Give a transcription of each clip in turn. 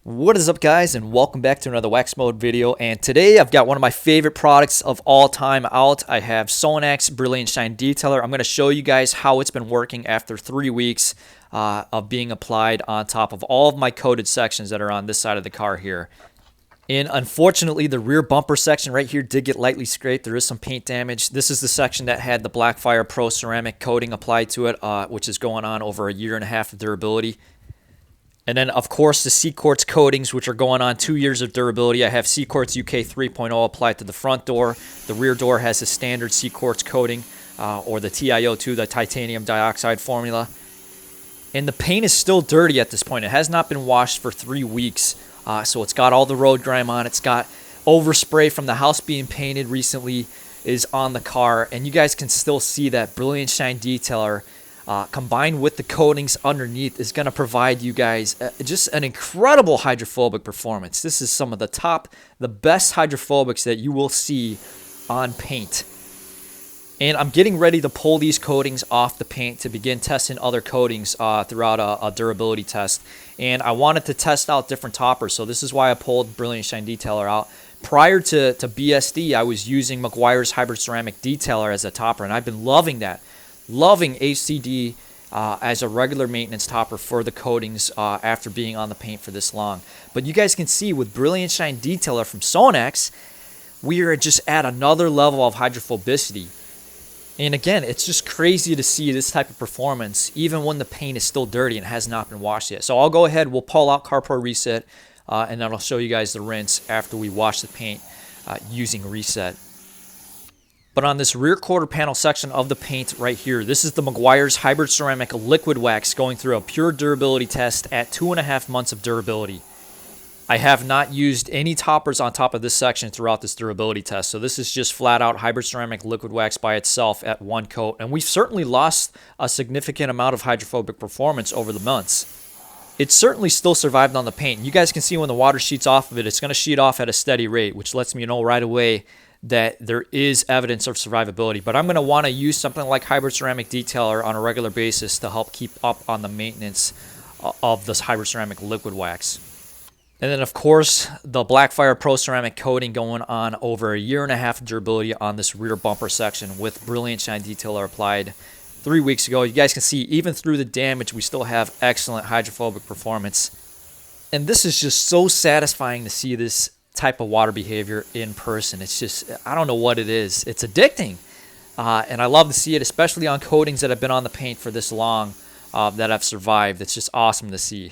What is up, guys, and welcome back to another WaxMode video. And today I've got one of my favorite products of all time out. I have Sonax Brilliant Shine Detailer. I'm going to show you guys how it's been working after 3 weeks of being applied on top of all of my coated sections that are on this side of the car here. And unfortunately, the rear bumper section right here did get lightly scraped. There is some paint damage. This is the section that had the Blackfire Pro Ceramic Coating applied to it, which is going on over a year and a half of durability. And then, of course, the CQuartz coatings, which are going on 2 years of durability. I have CQuartz UK 3.0 applied to the front door. The rear door has a standard CQuartz coating, or the TiO2, the titanium dioxide formula. And the paint is still dirty at this point. It has not been washed for 3 weeks, so it's got all the road grime on it. It's got overspray from the house being painted recently is on the car. And you guys can still see that Brilliant Shine Detailer combined with the coatings underneath is going to provide you guys just an incredible hydrophobic performance. This is some of the best hydrophobics that you will see on paint. And I'm getting ready to pull these coatings off the paint to begin testing other coatings throughout a durability test. And I wanted to test out different toppers, so this is why I pulled Brilliant Shine Detailer out. Prior to BSD, I was using Meguiar's Hybrid Ceramic Detailer as a topper, and I've been loving that. Loving HCD as a regular maintenance topper for the coatings after being on the paint for this long. But you guys can see with Brilliant Shine Detailer from Sonax, we are just at another level of hydrophobicity. And again, it's just crazy to see this type of performance even when the paint is still dirty and has not been washed yet. So I'll go ahead, we'll pull out CarPro Reset, and then I'll show you guys the rinse after we wash the paint using Reset. But on this rear quarter panel section of the paint right here, this is the Meguiar's Hybrid Ceramic Liquid Wax going through a pure durability test at 2.5 months of durability. I have not used any toppers on top of this section throughout this durability test. So this is just flat out Hybrid Ceramic Liquid Wax by itself at one coat. And we've certainly lost a significant amount of hydrophobic performance over the months. It certainly still survived on the paint. You guys can see when the water sheets off of it, it's going to sheet off at a steady rate, which lets me know right away that there is evidence of survivability. But I'm going to want to use something like Hybrid Ceramic Detailer on a regular basis to help keep up on the maintenance of this Hybrid Ceramic Liquid Wax. And then, of course, the Blackfire Pro Ceramic Coating going on over a year and a half of durability on this rear bumper section with Brilliant Shine Detailer applied 3 weeks ago. You guys can see even through the damage, we still have excellent hydrophobic performance. And this is just so satisfying to see this type of water behavior in person. It's just, I don't know what it is. It's addicting. And I love to see it, especially on coatings that have been on the paint for this long that have survived. It's just awesome to see.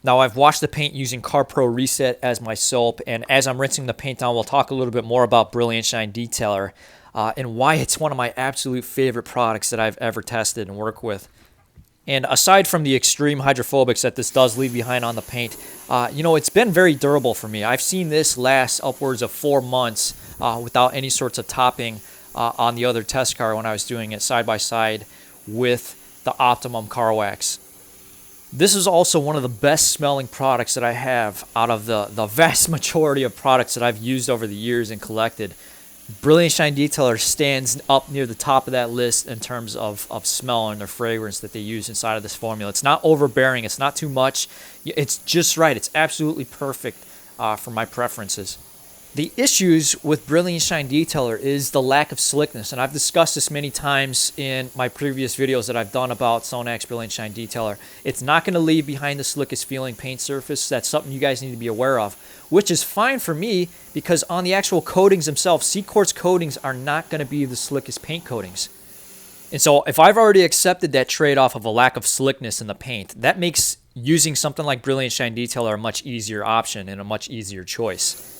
Now, I've washed the paint using CarPro Reset as my soap, and as I'm rinsing the paint down, we'll talk a little bit more about Brilliant Shine Detailer and why it's one of my absolute favorite products that I've ever tested and worked with. And aside from the extreme hydrophobics that this does leave behind on the paint, it's been very durable for me. I've seen this last upwards of 4 months without any sorts of topping on the other test car when I was doing it side by side with the Optimum Car Wax. This is also one of the best smelling products that I have out of the vast majority of products that I've used over the years and collected. Brilliant Shine Detailer stands up near the top of that list in terms of smell and the fragrance that they use inside of this formula. It's not overbearing. It's not too much. It's just right. It's absolutely perfect for my preferences. The issues with Brilliant Shine Detailer is the lack of slickness, and I've discussed this many times in my previous videos that I've done about Sonax Brilliant Shine Detailer. It's not going to leave behind the slickest feeling paint surface. That's something you guys need to be aware of, which is fine for me because on the actual coatings themselves, CQuartz coatings are not going to be the slickest paint coatings. And so if I've already accepted that trade-off of a lack of slickness in the paint, that makes using something like Brilliant Shine Detailer a much easier option and a much easier choice.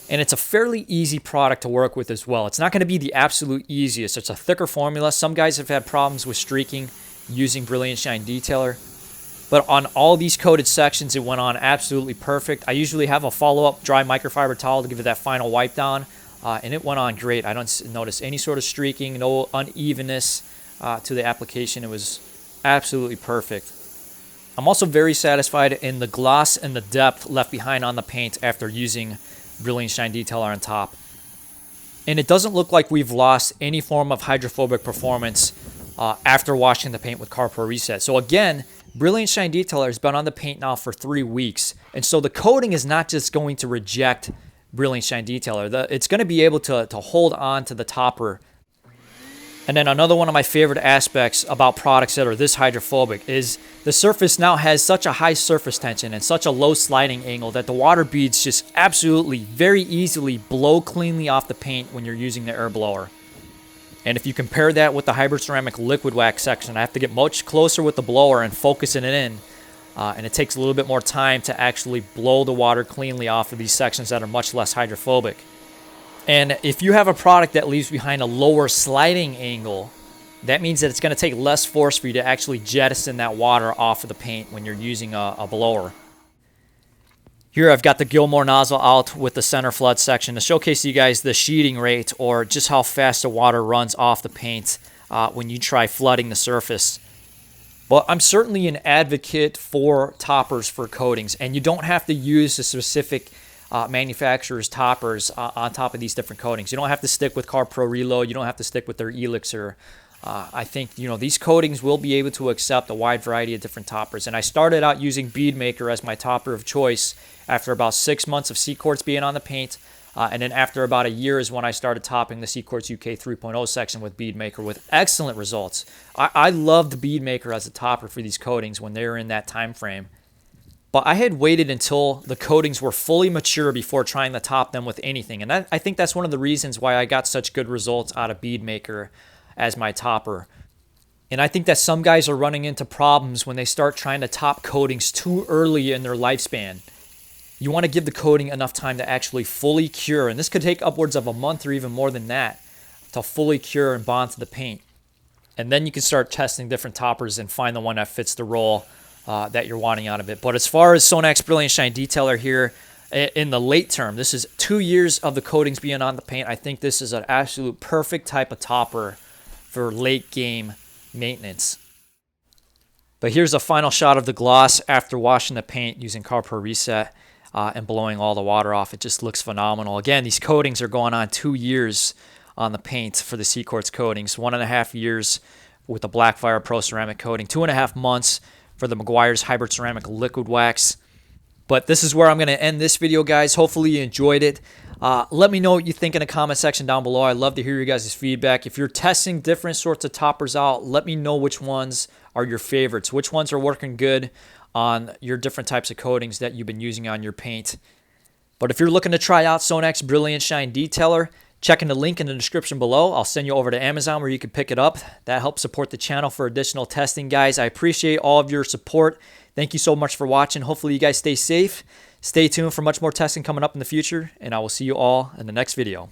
And it's a fairly easy product to work with as well. It's not going to be the absolute easiest. It's a thicker formula. Some guys have had problems with streaking using Brilliant Shine Detailer. But on all these coated sections, it went on absolutely perfect. I usually have a follow-up dry microfiber towel to give it that final wipe down. And it went on great. I don't notice any sort of streaking, no unevenness to the application. It was absolutely perfect. I'm also very satisfied in the gloss and the depth left behind on the paint after using Brilliant Shine Detailer on top. And it doesn't look like we've lost any form of hydrophobic performance after washing the paint with CarPro Reset. So again, Brilliant Shine Detailer has been on the paint now for 3 weeks. And so the coating is not just going to reject Brilliant Shine Detailer. It's going to be able to hold on to the topper. And then another one of my favorite aspects about products that are this hydrophobic is the surface now has such a high surface tension and such a low sliding angle that the water beads just absolutely very easily blow cleanly off the paint when you're using the air blower. And if you compare that with the hybrid ceramic liquid wax section, I have to get much closer with the blower and focusing it in. And it takes a little bit more time to actually blow the water cleanly off of these sections that are much less hydrophobic. And if you have a product that leaves behind a lower sliding angle, that means that it's going to take less force for you to actually jettison that water off of the paint when you're using a blower. Here I've got the Gilmore nozzle out with the center flood section to showcase to you guys the sheeting rate, or just how fast the water runs off the paint when you try flooding the surface. But I'm certainly an advocate for toppers for coatings, and you don't have to use the specific manufacturer's toppers on top of these different coatings. You don't have to stick with CarPro Reload. You don't have to stick with their Elixir. I think these coatings will be able to accept a wide variety of different toppers. And I started out using Bead Maker as my topper of choice after about 6 months of CQuartz being on the paint. And then after about a year is when I started topping the CQuartz UK 3.0 section with Bead Maker with excellent results. I loved Bead Maker as a topper for these coatings when they were in that time frame. But I had waited until the coatings were fully mature before trying to top them with anything. And I think that's one of the reasons why I got such good results out of Bead Maker as my topper. And I think that some guys are running into problems when they start trying to top coatings too early in their lifespan. You want to give the coating enough time to actually fully cure. And this could take upwards of a month or even more than that to fully cure and bond to the paint. And then you can start testing different toppers and find the one that fits the role that you're wanting out of it. But as far as Sonax Brilliant Shine Detailer here, in the late term, this is 2 years of the coatings being on the paint. I think this is an absolute perfect type of topper for late game maintenance. But here's a final shot of the gloss after washing the paint using CarPro Reset and blowing all the water off. It just looks phenomenal. Again, these coatings are going on 2 years on the paint for the CQuartz coatings, 1.5 years with the Blackfire Pro Ceramic Coating, 2.5 months for the Meguiar's Hybrid Ceramic Liquid Wax. But this is where I'm going to end this video, guys. Hopefully you enjoyed it. Let me know what you think in the comment section down below. I'd love to hear your guys' feedback. If you're testing different sorts of toppers out, let me know which ones are your favorites, which ones are working good on your different types of coatings that you've been using on your paint. But if you're looking to try out Sonax Brilliant Shine Detailer, check in the link in the description below. I'll send you over to Amazon where you can pick it up. That helps support the channel for additional testing, guys. I appreciate all of your support. Thank you so much for watching. Hopefully you guys stay safe. Stay tuned for much more testing coming up in the future, and I will see you all in the next video.